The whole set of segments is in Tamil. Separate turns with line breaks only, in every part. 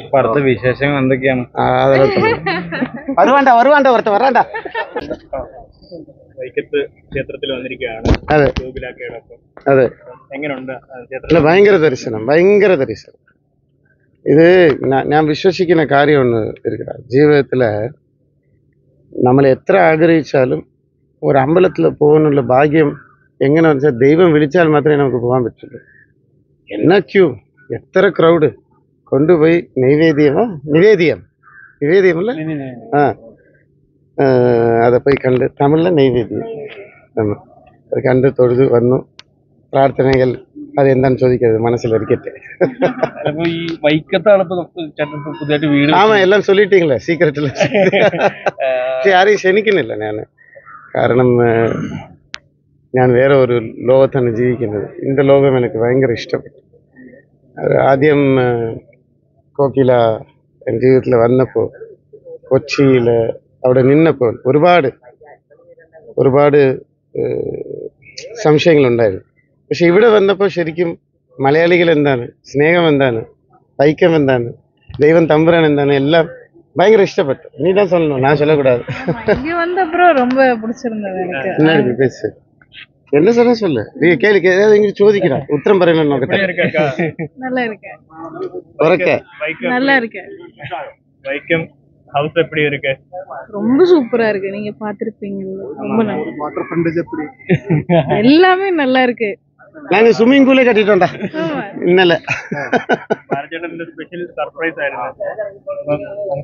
ഇപ്പൊ അടുത്ത വിശേഷങ്ങൾ എന്തൊക്കെയാണ്?
വരാണ്ട.
വൈക്കത്ത് ക്ഷേത്രത്തിൽ വന്നിരിക്കുകയാണ്.
അതെ, അതെ.
എങ്ങനെയുണ്ട്
ഭയങ്കര ദർശനം. ഇത് ഞാൻ വിശ്വസിക്കുന്ന കാര്യം ഒന്ന് ഇരിക്കട്ടെ. ജീവിതത്തിൽ നമ്മൾ എത്ര ആഗ്രഹിച്ചാലും ഒരു അമ്പലത്തിൽ പോകാനുള്ള ഭാഗ്യം എങ്ങനെയാണെന്ന് വെച്ചാൽ ദൈവം വിളിച്ചാൽ മാത്രമേ നമുക്ക് പോകാൻ പറ്റുള്ളൂ. എന്നാ ക്യൂ, എത്ര ക്രൗഡ്. കൊണ്ടുപോയി നിവേദ്യമല്ല அதை போய் கண்டு தமிழில் நெய்வேத்தியம் அதை கண்டு தொழுது വന്നു. പ്രാർത്ഥനകൾ അത് എന്താന്ന് ചോദിക്കരുത്, മനസ്സിലിരിക്കട്ടെ. ആമാ, എല്ലാം சொல்லிட்டீங்களே സീക്രട്ടിൽ. ആരെയും ക്ഷണിക്കുന്നില്ല ഞാൻ. കാരണം ഞാൻ വേറെ ഒരു ലോകത്താണ് ജീവിക്കുന്നത്. இந்த ലോകം എനിക്ക് ഭയങ്കര ഇഷ്ടപ്പെട്ടു. ആദ്യം കോക്കില എൻ്റെ ജീവിതത്തിൽ വന്നപ്പോൾ കൊച്ചിയിൽ അവിടെ നിന്നപ്പോൾ ഒരുപാട് സംശയങ്ങളുണ്ടായിരുന്നു. പക്ഷെ ഇവിടെ വന്നപ്പോൾ ശരിക്കും മലയാളികൾ എന്താണ്, സ്നേഹം എന്താണ്, ഐക്യം എന്താണ്, ദൈവം തമ്പുരാൻ എന്താണ്, എല്ലാം பயங்கர இஷ்டப்பட்டு. நீ தான் சொல்லணும், நான் சொல்லக்கூடாது.
இங்க வந்த அப்புறம் ரொம்ப பிடிச்சிருந்தது எனக்கு.
என்ன பேசு, என்ன சொல்ல சொல்லு. நீ கேளு, ஏதாவது இங்க சோதிக்கிறா உத்தரம் பரையணும் நோக்கத்தை.
நல்லா இருக்கேன்.
நல்லா இருக்கேன்.
வைக்கம் ஹவுஸ் எப்படி இருக்கு?
ரொம்ப சூப்பரா இருக்கு. நீங்க பாத்திருப்பீங்க. ரொம்ப நல்லா. வாட்டர் ஃப்ரண்டேஜ் எப்படி? எல்லாமே நல்லா இருக்கு.
நாங்க ஸ்விம்மிங் பூலே கட்டிட்டோம்டா ഇന്നലെ.
ഭാരതേട്ടന്റെ സ്പെഷ്യൽ സർപ്രൈസ് ആയിരുന്നു.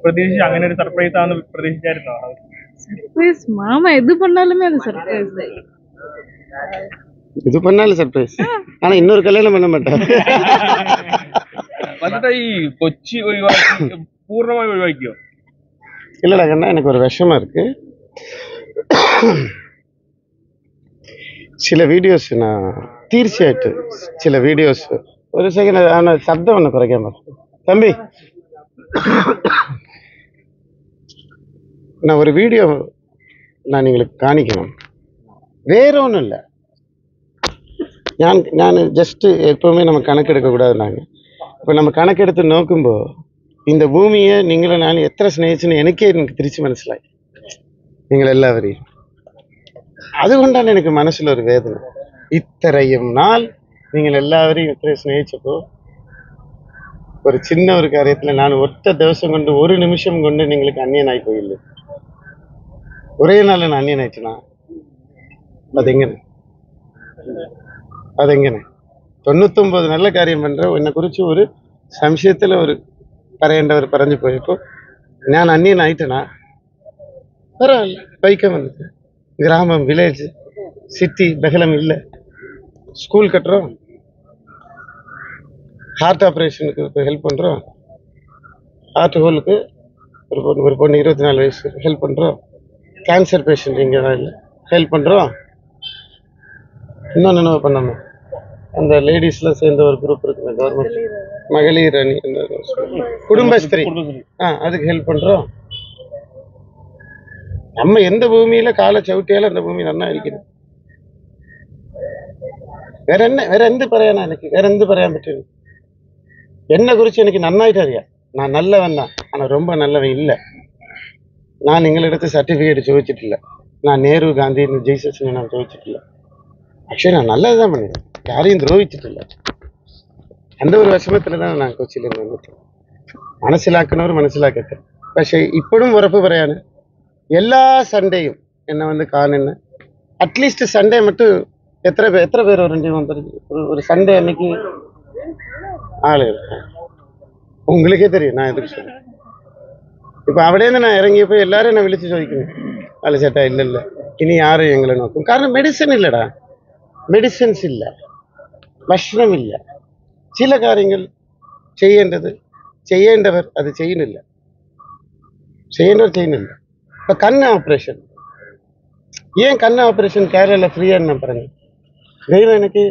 പ്രതീക്ഷിച്ചു അങ്ങനെ ഒരു സർപ്രൈസ് ആണെന്ന് പ്രതീക്ഷിച്ചായിരുന്നോ?
சர்ப்ரைஸ் மாமா எது பண்ணாலுமே அது சர்ப்ரைஸ் தான்.
இது பண்ணாலும் சர்ப்ரைஸ். ஆனா இன்னொரு கல்யாணம் பண்ண மாட்டேன்.
வந்துட்டா கொச்சி ஒழிவாக்கி பூர்ணമായി ഒഴിവാക്കിയോ?
இல்லடா கண்ணா, எனக்கு ஒரு விஷமா இருக்கு. சில வீடியோஸ் நான் தீர்ச்சியாயிட்டு சில வீடியோஸ் ஒரு செகண்ட் ஆனால் சப்தம் ஒன்று குறைக்காம தம்பி. நான் ஒரு வீடியோ நான் உங்களுக்கு காணிக்கணும். வேற ஒன்றும் இல்லை. நான் ஜஸ்ட்டு எப்போவுமே நம்ம கணக்கெடுக்கக்கூடாது. நாங்கள் இப்போ நம்ம கணக்கெடுத்து நோக்குമ്പോൾ இந்த பூமியை நீங்களும் நான் எத்தனை ஸ்நேகிச்சுன்னு எனக்கு തിരിച്ച് മനസ്സിലായി. നിങ്ങളെല്ലാവരെയും. അതുകൊണ്ടാണ് എനിക്ക് മനസ്സിലൊരു വേദന. ഇത്രയും നാൾ നിങ്ങൾ എല്ലാവരെയും ഇത്രയും സ്നേഹിച്ചപ്പോൾ ഒരു ചിന്ന ഒരു കാര്യത്തിൽ ഞാൻ ഒറ്റ ദിവസം കൊണ്ട് ഒരു നിമിഷം കൊണ്ട് നിങ്ങൾക്ക് അന്യനായി പോയില്ലേ? ഒരേ നാളാണ് അന്യനായിട്ടാ? അതെങ്ങനെ 99 நல்ல காரியம் பண்ற என்னை குறித்து ஒரு സംശയത്തിൽ ഒരു പറയേണ്ടവർ പറഞ്ഞു പോയപ്പോൾ ഞാൻ അന്യനായിട്ടാ? பரவாயில்ல, பைக்கம் வந்துட்டு. கிராமம், வில்லேஜ், சிட்டி பகலம் இல்லை. ஸ்கூல் கட்டுறோம், ஹார்ட் ஆப்ரேஷனுக்கு இப்போ ஹெல்ப் பண்ணுறோம். ஹார்ட் ஹோலுக்கு ஒரு பொண்ணு 24 வயசு ஹெல்ப் பண்ணுறோம். கேன்சர் பேஷண்ட் இங்கே தான் இல்லை, ஹெல்ப் பண்ணுறோம். இன்னொன்று என்ன பண்ணணும், அந்த லேடிஸ்லாம் சேர்ந்த ஒரு குரூப் இருக்குங்க, கவர்மெண்ட் மகளிர் அணி, அந்த குடும்பஸ்திரி, அதுக்கு ஹெல்ப் பண்ணுறோம். நம்ம எந்த பூமியில காலை ചവിട്ടിയാലും அந்த பூமி നന്നായിരിക്കണം. വേറെ എന്ത് പറയാനാ എനിക്ക്? വേറെ എന്ത് പറയാൻ പറ്റും? എന്നെ കുറിച്ച് എനിക്ക് നന്നായിട്ട് അറിയാം. நான் நல்லவன் தான், ஆனால் ரொம்ப நல்லவன் இல்லை. நான் നിങ്ങളെടുത്ത് സർട്ടിഫിക്കറ്റ് ചോദിച്ചിട്ടില്ല. நான் நேரு காந்தி ஜெய்சஸ் நான் ചോദിച്ചിട്ടില്ല. പക്ഷേ நான் நல்லது தான் பண்ணேன், யாரையும் ദ്രോഹിച്ചിട്ടില്ല. அந்த ஒரு വിഷമത്തിൽ தான் நான் കൊച്ചിയിൽ വന്നിട്ട്. മനസ്സിലാക്കുന്നവർ മനസ്സിലാക്കട്ടെ. പക്ഷേ ഇപ്പോഴും ഉറപ്പ് പറയാൻ எல்லா சண்டேயும் என்னை வந்து காணுன்னு அட்லீஸ்ட் சண்டே மட்டும் எத்தனை பேர் ஒரு சண்டே அன்னைக்கு ஆளுகள் உங்களுக்கே தெரியும். நான் எதுக்கு சொல்றேன், இப்போ அവിടെന്ന് நான் இறங்கியப்போ எல்லாரும் என்னை விழிச்சு ചോദിക്കുന്നു, ஆளு சேட்டா இல்லை இனி யாரும் எங்களை நோக்கும். കാരണം മെഡിസിൻ ഇല്ലടാ, മെഡിസിൻസ് ഇല്ല, ഭക്ഷണം ഇല്ല. ചില കാര്യങ്ങൾ ചെയ്യേണ്ടവർ അത് ചെയ്യുന്നില്ല. இப்போ கண் ஆப்ரேஷன், ஏன் கண் ஆப்ரேஷன் கேரளாவில் ஃப்ரீயான்னு நான் பாருங்க. தெய்வம் எனக்கு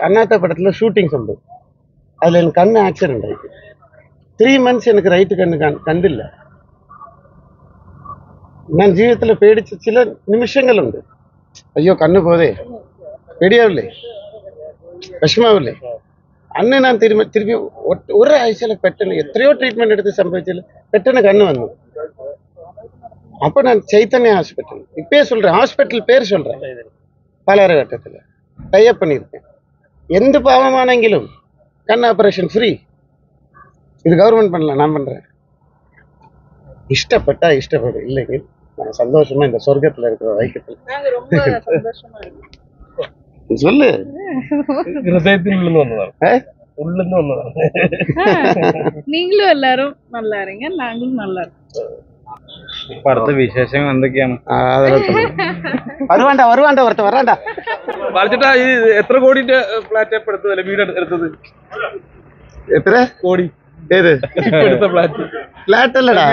அண்ணாத்த படத்தில் ஷூட்டிங் சம்பவம், அதில் எனக்கு கண் ஆக்சிடென்ட் ஆகிட்டு 3 months எனக்கு ரைட்டு கண்டில்ல. நான் ஜீவிதத்தில் பேடிச்ச சில நிமிஷங்கள் உண்டு. ஐயோ கண்ணு போதே, பேடியாவில்லை, விஷமாவில்லை. അന്ന് ഞാൻ തിരുപ്പി ഒരാഴ്ചയിൽ പെട്ടെന്ന് എത്രയോ ട്രീറ്റ്മെന്റ് എടുത്ത് സംഭവിച്ചാൽ പെട്ടെന്ന് കണ്ണ് വന്നു. அப்போ நான் சைத்தன்யா ஹாஸ்பிட்டல் இப்பயே சொல்றேன், ஹாஸ்பிட்டல் பேர் சொல்றேன், பாலாரகட்டத்தில் டைப் பண்ணியிருக்கேன். எந்த பாவமானெങ്കിലും கண் ஆபரேஷன் ஃப்ரீ. இது கவர்மெண்ட் பண்ணல, நான் பண்றேன். இஷ்டப்பட்டா இஷ்டப்படும், இல்லைங்க நான் சந்தோஷமா இந்த சொர்க்கத்துல இருக்கிற வைக்கத்தில்
நாங்க ரொம்ப சந்தோஷமா இருக்கோம்.
சொல்லு.
ഹൃദയത്തിൽ ഉള്ളിൽ വന്നതാണ്,
ഏ?
ഉള്ളിൽ നിന്ന് വന്നതാണ്.
நீங்களும் எல்லாரும் நல்லா இருங்க, நாங்களும் நல்லா இருக்கோம்.
ഇപ്പൊ അടുത്ത വിശേഷങ്ങൾ എന്തൊക്കെയാണ്?
அதெல்லாம் சொல்லு. வருவாண்டா வருவாண்டா ஒருத்தன் வராண்டா.
ബാലചേട്ടാ, ഈ എത്ര കോടിന്റെ ഫ്ലാറ്റ് ഇപ്പൊ എടുത്തതല്ലേ, വീട് എടുത്തത്?
எத்தனை
കോടി
ஏது
ഇപ്പൊ എടുത്ത ഫ്ലാറ്റ്?
பிளாட் இல்லடா,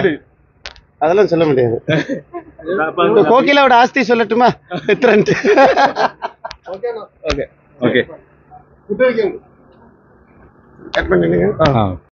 அதெல்லாம் சொல்ல முடியாது. கோகிலாவோட ஆஸ்தி சொல்லட்டுமா எத்தனை?
ഓക്കെ ഓക്കെ
கட் பண்ணிடுங்க.